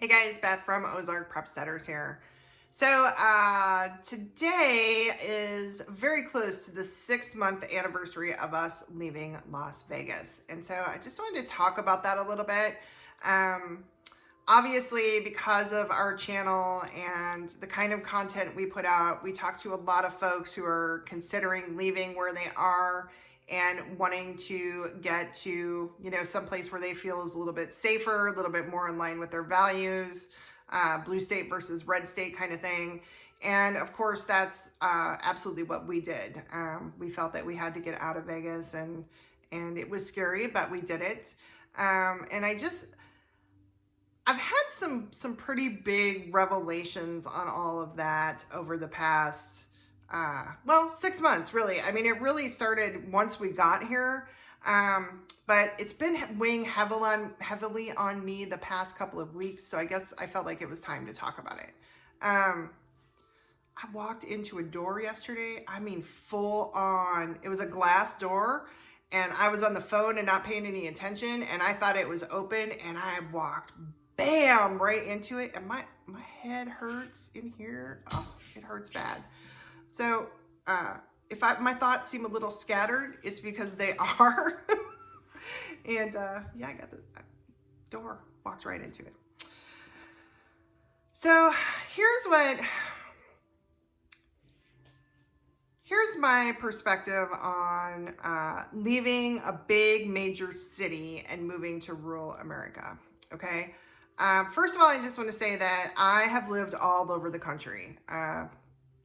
Hey guys, Beth from Ozark Prepsteaders here. So today is very close to the 6-month anniversary of us leaving Las Vegas. And so I just wanted to talk about that a little bit. Um, Obviously, because of our channel and the kind of content we put out, we talk to a lot of folks who are considering leaving where they are and wanting to get to, someplace where they feel is a little bit safer, a little bit more in line with their values, blue state versus red state kind of thing. And of course, that's absolutely what we did. We felt that we had to get out of Vegas, and it was scary, but we did it. And I've had some pretty big revelations on all of that over the past 6 months, really. I mean, it really started once we got here, but it's been weighing heavily on me the past couple of weeks, so I guess I felt like it was time to talk about it. I walked into a door yesterday, I mean full on. It was a glass door, and I was on the phone and not paying any attention, and I thought it was open, and I walked bam right into it, and my head hurts in here. Oh, it hurts bad. So if my thoughts seem a little scattered, it's because they are. And yeah, I got the door, walked right into it. So here's my perspective on leaving a big major city and moving to rural America. Okay. First of all, I just want to say that I have lived all over the country.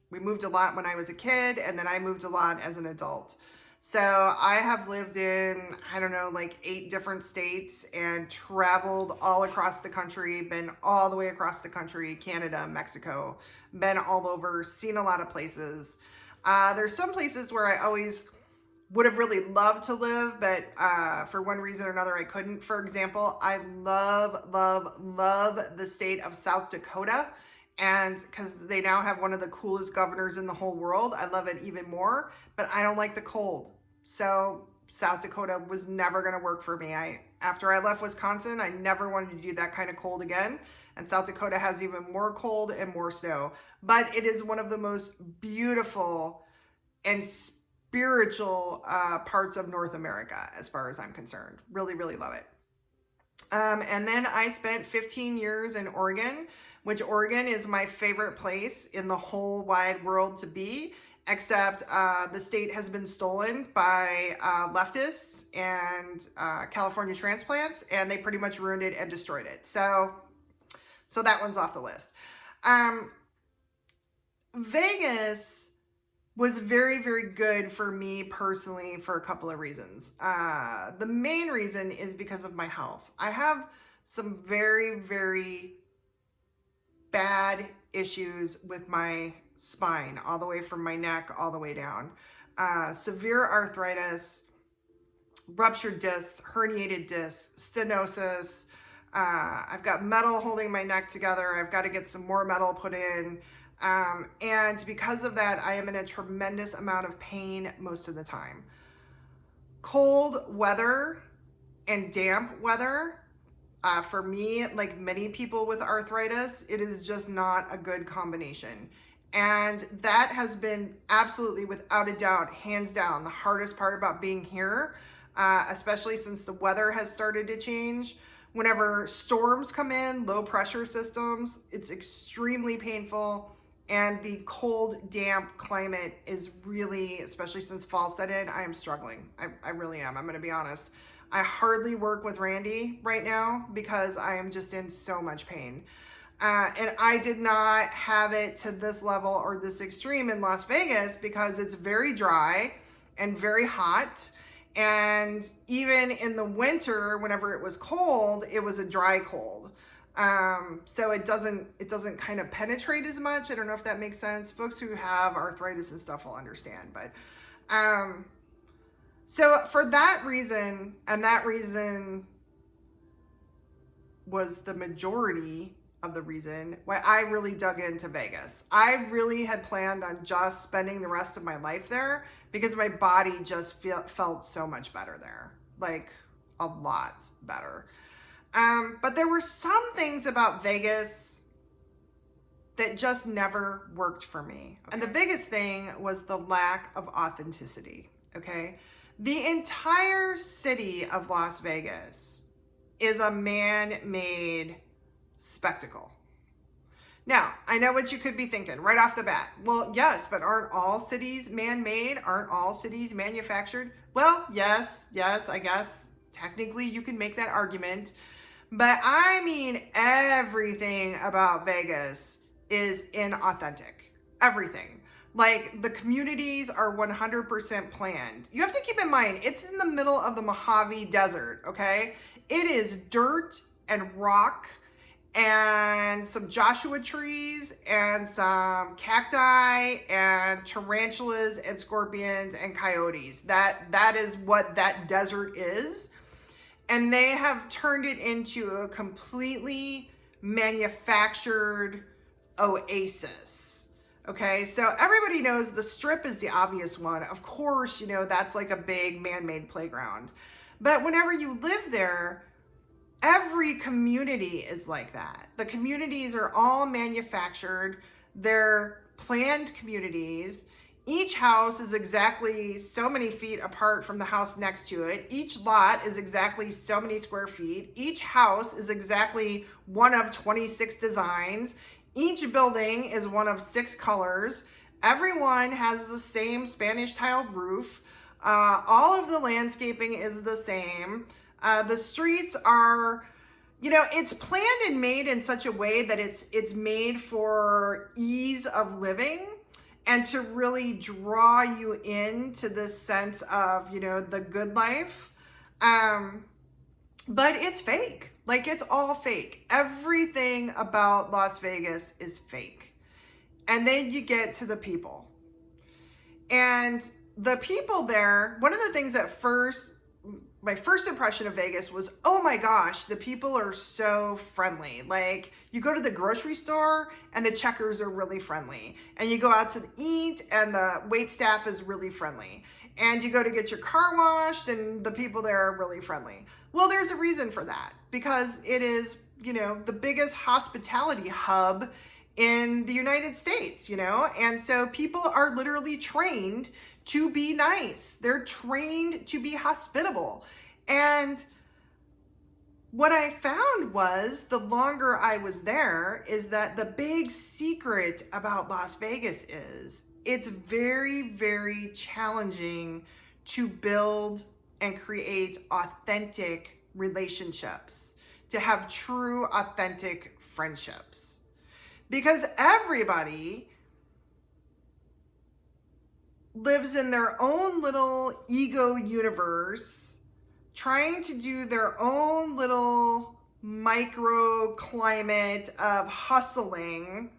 We moved a lot when I was a kid, and then I moved a lot as an adult. So I have lived in, I don't know, like 8 different states and traveled all across the country, been all the way across the country, Canada, Mexico, been all over, seen a lot of places. There's some places where I always would have really loved to live, but for one reason or another, I couldn't. For example, I love the state of South Dakota. And because they now have one of the coolest governors in the whole world, I love it even more, but I don't like the cold. So South Dakota was never going to work for me. After I left Wisconsin, I never wanted to do that kind of cold again. And South Dakota has even more cold and more snow, but it is one of the most beautiful and spiritual parts of North America, as far as I'm concerned. Really, really love it. And then I spent 15 years in Oregon, which Oregon is my favorite place in the whole wide world to be, except the state has been stolen by leftists and California transplants, and they pretty much ruined it and destroyed it. So that one's off the list. Vegas was very, very good for me personally for a couple of reasons. The main reason is because of my health. I have some very, very bad issues with my spine, all the way from my neck all the way down. Severe arthritis, ruptured discs, herniated discs, stenosis. I've got metal holding my neck together. I've got to get some more metal put in. And because of that, I am in a tremendous amount of pain most of the time. Cold weather and damp weather, for me, like many people with arthritis, it is just not a good combination. And that has been absolutely, without a doubt, hands down, the hardest part about being here, especially since the weather has started to change. Whenever storms come in, low pressure systems, it's extremely painful. And the cold, damp climate is really, especially since fall set in, I am struggling. I really am. I'm going to be honest. I hardly work with Randy right now because I am just in so much pain. And I did not have it to this level or this extreme in Las Vegas because it's very dry and very hot. And even in the winter, whenever it was cold, it was a dry cold. So it doesn't kind of penetrate as much. I don't know if that makes sense. Folks who have arthritis and stuff will understand, but, so for that reason, and that reason was the majority of the reason why I really dug into Vegas. I really had planned on just spending the rest of my life there because my body just felt so much better there, like a lot better. But there were some things about Vegas that just never worked for me. Okay. And the biggest thing was the lack of authenticity, okay? The entire city of Las Vegas is a man-made spectacle. Now, I know what you could be thinking right off the bat. Well, yes, but aren't all cities man-made? Aren't all cities manufactured? Well, yes, I guess technically you can make that argument. But I mean, everything about Vegas is inauthentic. Everything. Like, the communities are 100% planned. You have to keep in mind, it's in the middle of the Mojave Desert, okay? It is dirt and rock and some Joshua trees and some cacti and tarantulas and scorpions and coyotes. That is what that desert is. And they have turned it into a completely manufactured oasis. Okay, so everybody knows the Strip is the obvious one. Of course, you know, that's like a big man-made playground. But whenever you live there, every community is like that. The communities are all manufactured. They're planned communities. Each house is exactly so many feet apart from the house next to it. Each lot is exactly so many square feet. Each house is exactly one of 26 designs. Each building is one of 6 colors. Everyone has the same Spanish tiled roof. All of the landscaping is the same. The streets are, you know, it's planned and made in such a way that it's made for ease of living and to really draw you into this sense of, you know, the good life. But it's fake. Like, it's all fake. Everything about Las Vegas is fake. And then you get to the people. And the people there, one of the things that my first impression of Vegas was, oh my gosh, the people are so friendly. Like, you go to the grocery store and the checkers are really friendly. And you go out to eat and the wait staff is really friendly. And you go to get your car washed and the people there are really friendly. Well, there's a reason for that, because it is, you know, the biggest hospitality hub in the United States, you know? And so people are literally trained to be nice. They're trained to be hospitable. And what I found was, the longer I was there, is that the big secret about Las Vegas is it's very, very challenging to build and create authentic relationships, to have true, authentic friendships. Because everybody lives in their own little ego universe, trying to do their own little microclimate of hustling,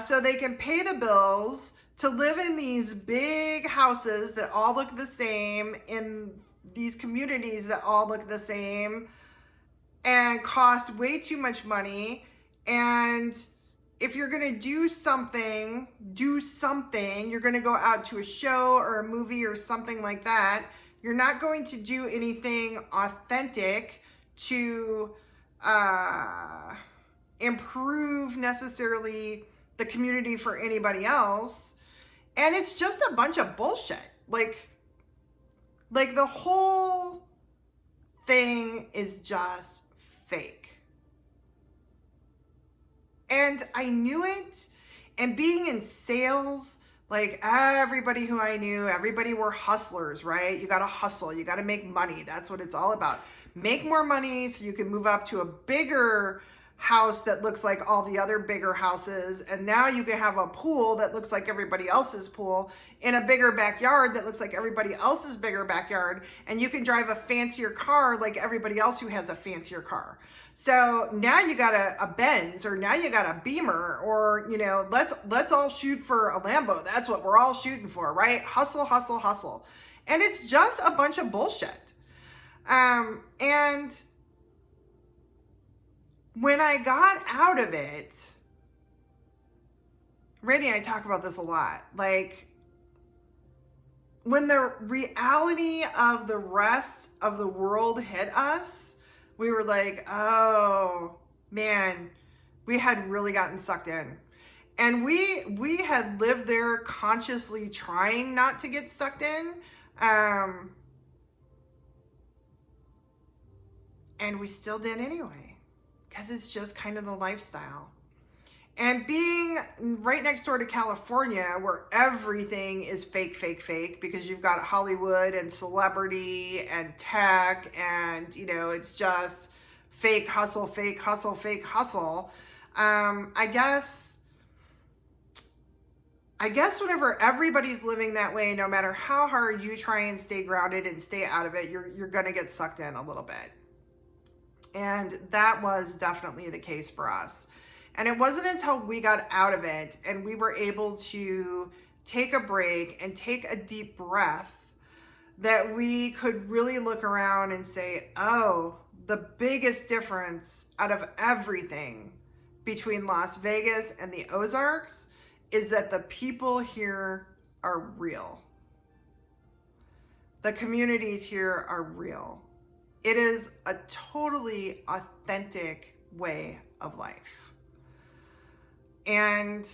so they can pay the bills, to live in these big houses that all look the same, in these communities that all look the same, and cost way too much money. And if you're going to do something, you're going to go out to a show or a movie or something like that. You're not going to do anything authentic to improve necessarily the community for anybody else. And it's just a bunch of bullshit. Like the whole thing is just fake. And I knew it. And being in sales, like, everybody who I knew, everybody were hustlers, right? You got to hustle. You got to make money. That's what it's all about. Make more money so you can move up to a bigger house that looks like all the other bigger houses. And now you can have a pool that looks like everybody else's pool, in a bigger backyard that looks like everybody else's bigger backyard. And you can drive a fancier car like everybody else who has a fancier car. So now you got a Benz, or now you got a Beamer, or, you know, let's all shoot for a Lambo. That's what we're all shooting for, right? Hustle, hustle, hustle. And it's just a bunch of bullshit. And when I got out of it, Randy and I talk about this a lot. Like, when the reality of the rest of the world hit us, we were like, oh man, we had really gotten sucked in. And we had lived there consciously trying not to get sucked in. And we still did anyway, because it's just kind of the lifestyle. And being right next door to California, where everything is fake, fake, fake, because you've got Hollywood and celebrity and tech, and, you know, it's just fake hustle, fake hustle, fake hustle. I guess whenever everybody's living that way, no matter how hard you try and stay grounded and stay out of it, you're going to get sucked in a little bit. And that was definitely the case for us. And it wasn't until we got out of it and we were able to take a break and take a deep breath that we could really look around and say, oh, the biggest difference out of everything between Las Vegas and the Ozarks is that the people here are real. The communities here are real. It is a totally authentic way of life. And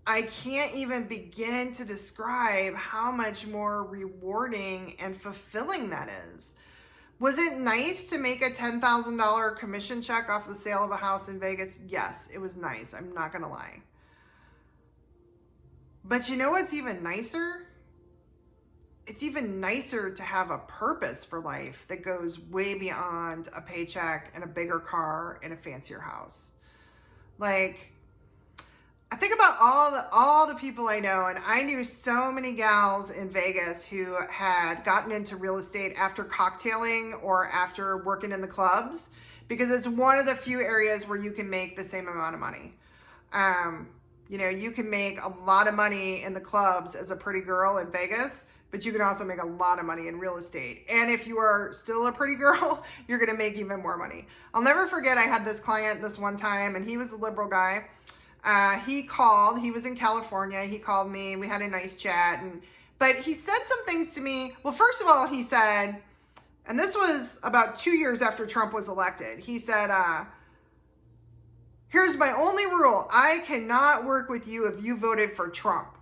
I can't even begin to describe how much more rewarding and fulfilling that is. Was it nice to make a $10,000 commission check off the sale of a house in Vegas? Yes, it was nice. I'm not going to lie. But you know what's even nicer? It's even nicer to have a purpose for life that goes way beyond a paycheck and a bigger car and a fancier house. Like, I think about all the people I know, and I knew so many gals in Vegas who had gotten into real estate after cocktailing or after working in the clubs, because it's one of the few areas where you can make the same amount of money. You know, you can make a lot of money in the clubs as a pretty girl in Vegas, but you can also make a lot of money in real estate. And if you are still a pretty girl, you're gonna make even more money. I'll never forget, I had this client this one time, and he was a liberal guy. He called, he was in California, he called me, we had a nice chat, but he said some things to me. Well, first of all, he said, and this was about 2 years after Trump was elected, he said, here's my only rule, I cannot work with you if you voted for Trump.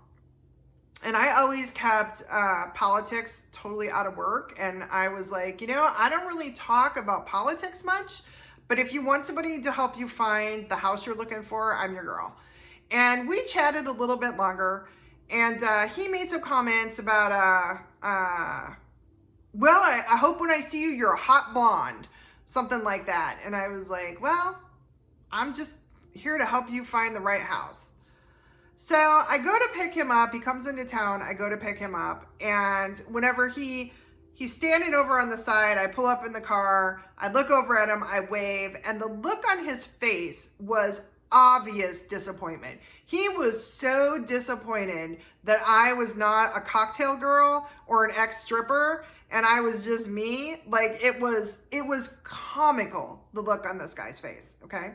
And I always kept politics totally out of work. And I was like, you know, I don't really talk about politics much, but if you want somebody to help you find the house you're looking for, I'm your girl. And we chatted a little bit longer, and he made some comments about, well, I hope when I see you, you're a hot blonde, something like that. And I was like, well, I'm just here to help you find the right house. So I go to pick him up. He comes into town. I go to pick him up. And whenever he's standing over on the side, I pull up in the car. I look over at him. I wave. And the look on his face was obvious disappointment. He was so disappointed that I was not a cocktail girl or an ex-stripper, and I was just me. Like, it was comical, the look on this guy's face, okay?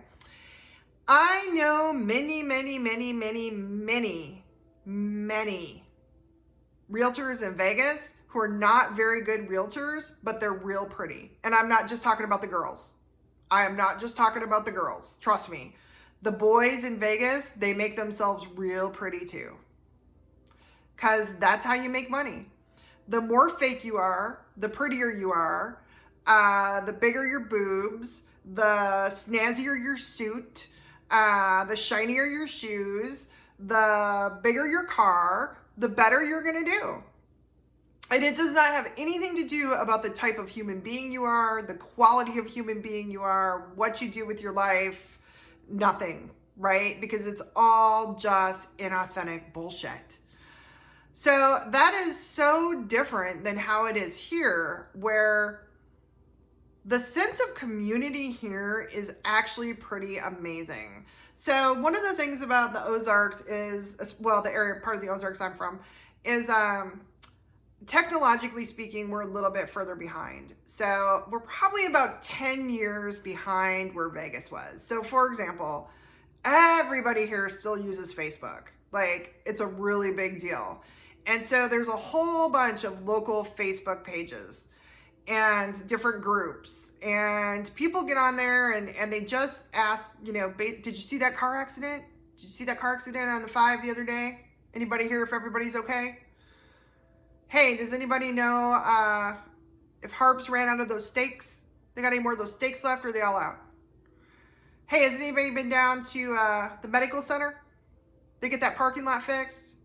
I know many realtors in Vegas who are not very good realtors, but they're real pretty. And I'm not just talking about the girls. I am not just talking about the girls. Trust me. The boys in Vegas, they make themselves real pretty too. Because that's how you make money. The more fake you are, the prettier you are, the bigger your boobs, the snazzier your suit, the shinier your shoes, the bigger your car, the better you're going to do. And it does not have anything to do about the type of human being you are, the quality of human being you are, what you do with your life, nothing, right? Because it's all just inauthentic bullshit. So that is so different than how it is here, where the sense of community here is actually pretty amazing. So one of the things about the Ozarks is, well, the area, part of the Ozarks I'm from, is technologically speaking, we're a little bit further behind. So we're probably about 10 years behind where Vegas was. So for example, everybody here still uses Facebook. Like, it's a really big deal. And so there's a whole bunch of local Facebook pages. and different groups. And people get on there and they just ask, did you see that car accident? Did you see that car accident on the 5 the other day? Anybody here if everybody's okay? Hey, does anybody know if Harps ran out of those steaks? They got any more of those steaks left, or are they all out? Hey, has anybody been down to the medical center? They get that parking lot fixed?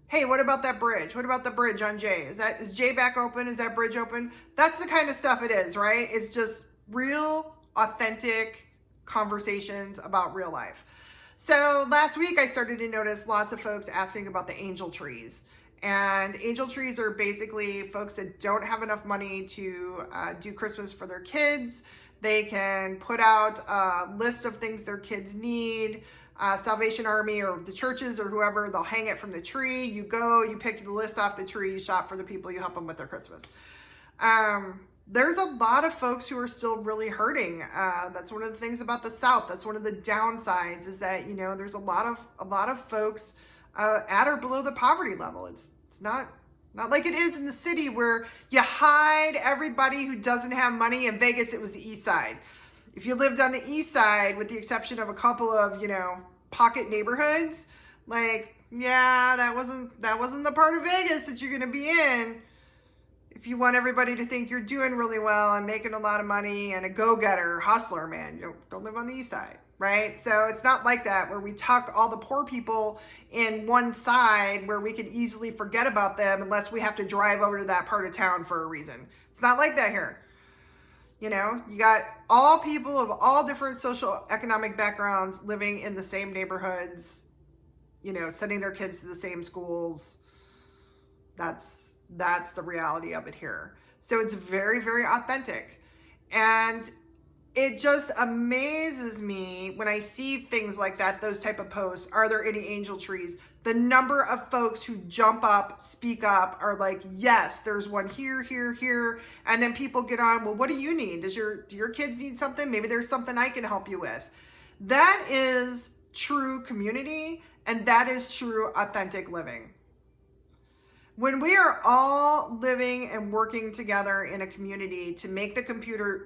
Hey, what about that bridge? What about the bridge on Jay? Is Jay back open? Is that bridge open? That's the kind of stuff it is, right? It's just real, authentic conversations about real life. So last week I started to notice lots of folks asking about the angel trees. And angel trees are basically folks that don't have enough money to do Christmas for their kids. They can put out a list of things their kids need. Salvation Army or the churches or whoever, they'll hang it from the tree. You go, you pick the list off the tree, you shop for the people, you help them with their Christmas. There's a lot of folks who are still really hurting. That's one of the things about the South. That's one of the downsides is that, there's a lot of folks at or below the poverty level. It's not like it is in the city where you hide everybody who doesn't have money. In Vegas, it was the East Side. If you lived on the East Side, with the exception of a couple of, pocket neighborhoods, that wasn't the part of Vegas that you're going to be in. If you want everybody to think you're doing really well and making a lot of money and a go-getter, hustler, man, don't live on the East Side, right? So it's not like that where we tuck all the poor people in one side where we can easily forget about them unless we have to drive over to that part of town for a reason. It's not like that here. You got all people of all different social economic backgrounds living in the same neighborhoods, sending their kids to the same schools. That's the reality of it here. So it's very, very authentic. And it just amazes me when I see things like that, those type of posts. Are there any angel trees? The number of folks who jump up, speak up, are like, yes, there's one here, here, here. And then people get on, well, what do you need? Do your kids need something? Maybe there's something I can help you with. That is true community, and that is true authentic living. When we are all living and working together in a community to make the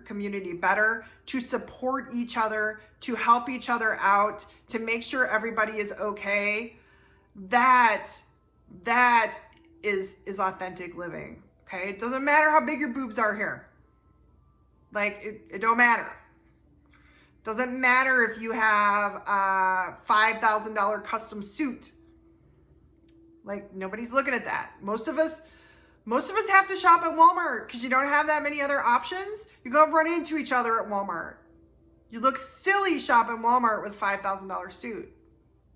community better, to support each other, to help each other out, to make sure everybody is okay, that is authentic living. Okay, it doesn't matter how big your boobs are here. It don't matter. Doesn't matter if you have a $5,000 custom suit. Nobody's looking at that. Most of us have to shop at Walmart because you don't have that many other options. You're going to run into each other at Walmart. You look silly shopping Walmart with a $5,000 suit.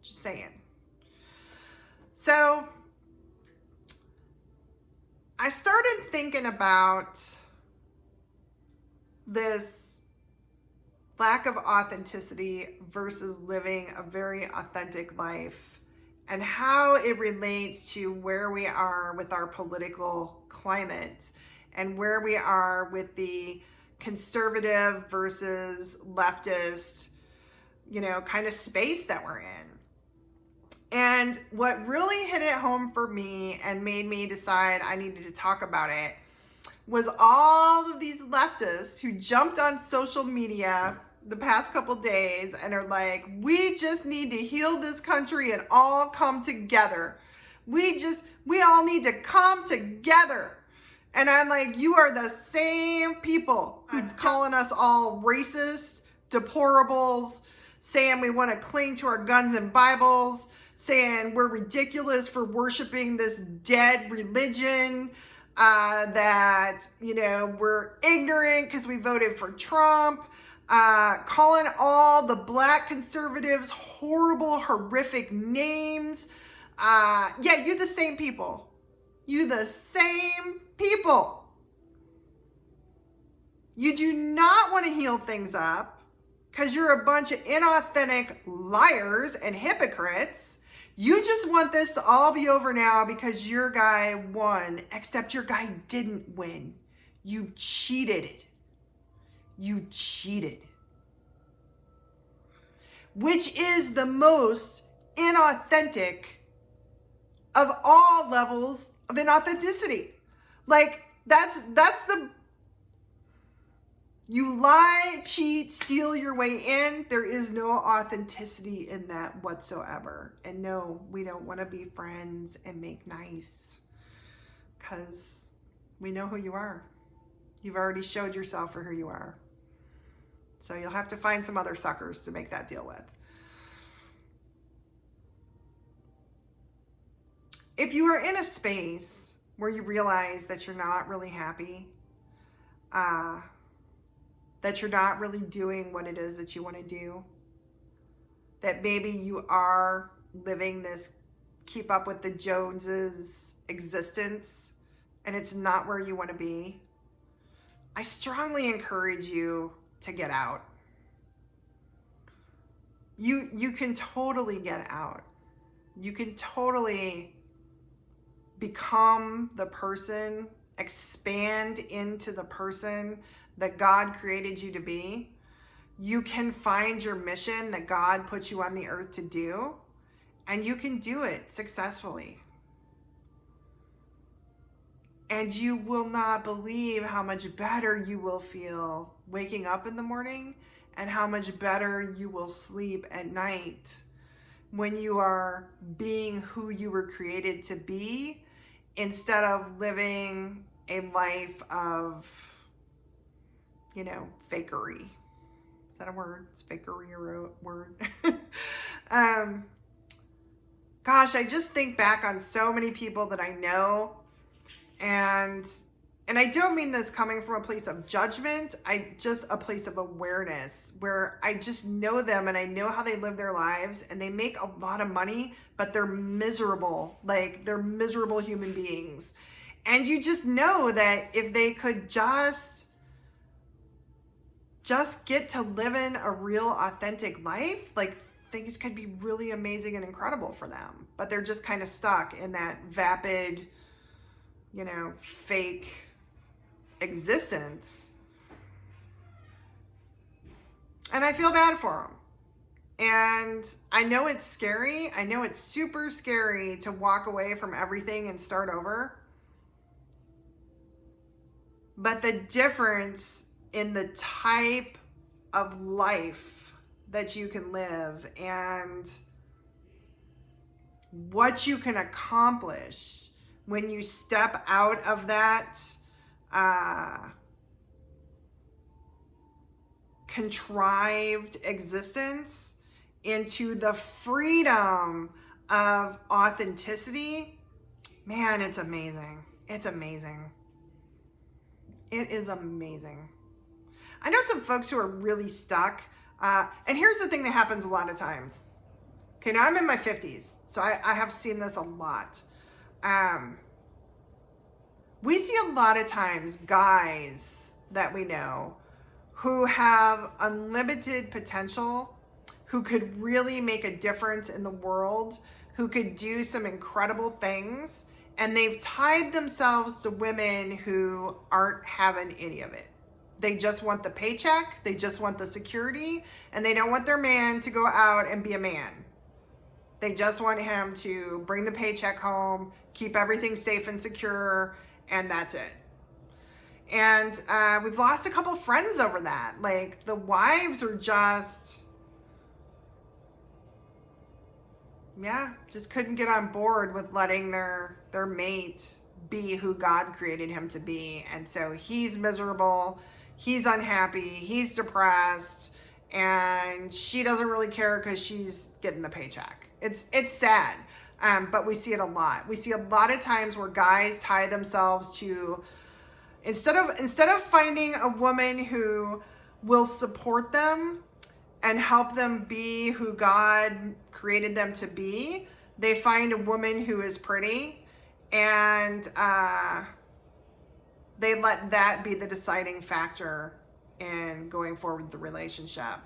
Just saying. So I started thinking about this lack of authenticity versus living a very authentic life and how it relates to where we are with our political climate and where we are with the conservative versus leftist, kind of space that we're in. And what really hit it home for me and made me decide I needed to talk about it was all of these leftists who jumped on social media the past couple days and are like, we just need to heal this country and all come together. We all need to come together. And I'm like, you are the same people who's calling us all racist, deplorables, saying we want to cling to our guns and Bibles, saying we're ridiculous for worshiping this dead religion, that, we're ignorant because we voted for Trump, calling all the black conservatives horrible, horrific names. Yeah, you're the same people. You the same people. You do not want to heal things up because you're a bunch of inauthentic liars and hypocrites. You just want this to all be over now because your guy won, except your guy didn't win. You cheated. You cheated. Which is the most inauthentic of all levels of inauthenticity. That's the You lie, cheat, steal your way in. There is no authenticity in that whatsoever. And no, we don't want to be friends and make nice, because we know who you are. You've already showed yourself for who you are. So you'll have to find some other suckers to make that deal with. If you are in a space where you realize that you're not really happy, that you're not really doing what it is that you want to do, that maybe you are living this keep up with the Joneses existence and it's not where you want to be, I strongly encourage you to get out. You can totally get out. You can totally become the person, expand into the person that God created you to be. You can find your mission that God put you on the earth to do, and you can do it successfully. And you will not believe how much better you will feel waking up in the morning, and how much better you will sleep at night when you are being who you were created to be, instead of living a life of, fakery. Is that a word? Is fakery a word? Gosh, I just think back on so many people that I know, and I don't mean this coming from a place of judgment. Just a place of awareness, where I just know them and I know how they live their lives, and they make a lot of money, but they're miserable. Like, they're miserable human beings. And you just know that if they could just get to live in a real authentic life, like, things could be really amazing and incredible for them. But they're just kind of stuck in that vapid, fake existence. And I feel bad for them. And I know it's scary. I know it's super scary to walk away from everything and start over. But the difference in the type of life that you can live and what you can accomplish when you step out of that contrived existence into the freedom of authenticity, man, it's amazing. It's amazing. It is amazing. I know some folks who are really stuck. And here's the thing that happens a lot of times. Okay, now I'm in my 50s, so I have seen this a lot. We see a lot of times guys that we know who have unlimited potential, who could really make a difference in the world, who could do some incredible things, and they've tied themselves to women who aren't having any of it. They just want the paycheck, they just want the security, and they don't want their man to go out and be a man. They just want him to bring the paycheck home, keep everything safe and secure, and that's it. And we've lost a couple friends over that. Like, the wives are just couldn't get on board with letting their mate be who God created him to be. And so he's miserable, he's unhappy, he's depressed, and she doesn't really care because she's getting the paycheck. It's sad, but we see it a lot. We see a lot of times where guys tie themselves to, instead of finding a woman who will support them and help them be who God created them to be, they find a woman who is pretty, and they let that be the deciding factor in going forward with the relationship.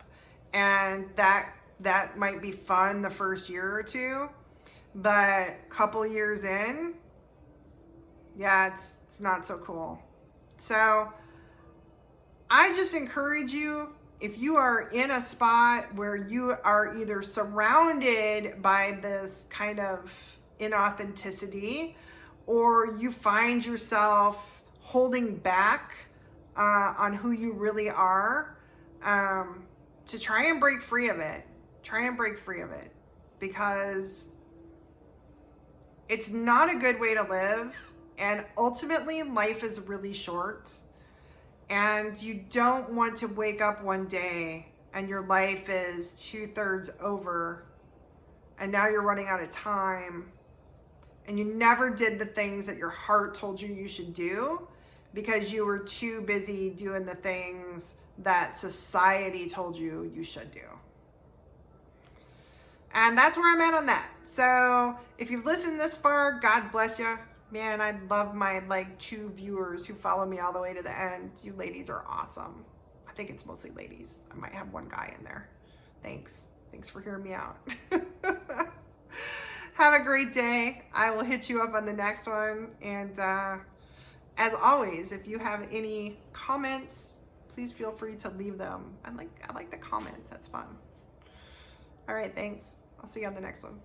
And that might be fun the first year or two, but a couple years in, it's not so cool. So I just encourage you, if you are in a spot where you are either surrounded by this kind of inauthenticity, or you find yourself holding back on who you really are, to try and break free of it. Try and break free of it, because it's not a good way to live. And ultimately, life is really short. And you don't want to wake up one day and your life is 2/3 over. And now you're running out of time. And you never did the things that your heart told you you should do because you were too busy doing the things that society told you you should do. And that's where I'm at on that. So if you've listened this far, God bless you. Man, I love my 2 viewers who follow me all the way to the end. You ladies are awesome. I think it's mostly ladies. I might have one guy in there. Thanks. Thanks for hearing me out. Have a great day. I will hit you up on the next one. And as always, if you have any comments, please feel free to leave them. I like the comments. That's fun. All right, thanks. I'll see you on the next one.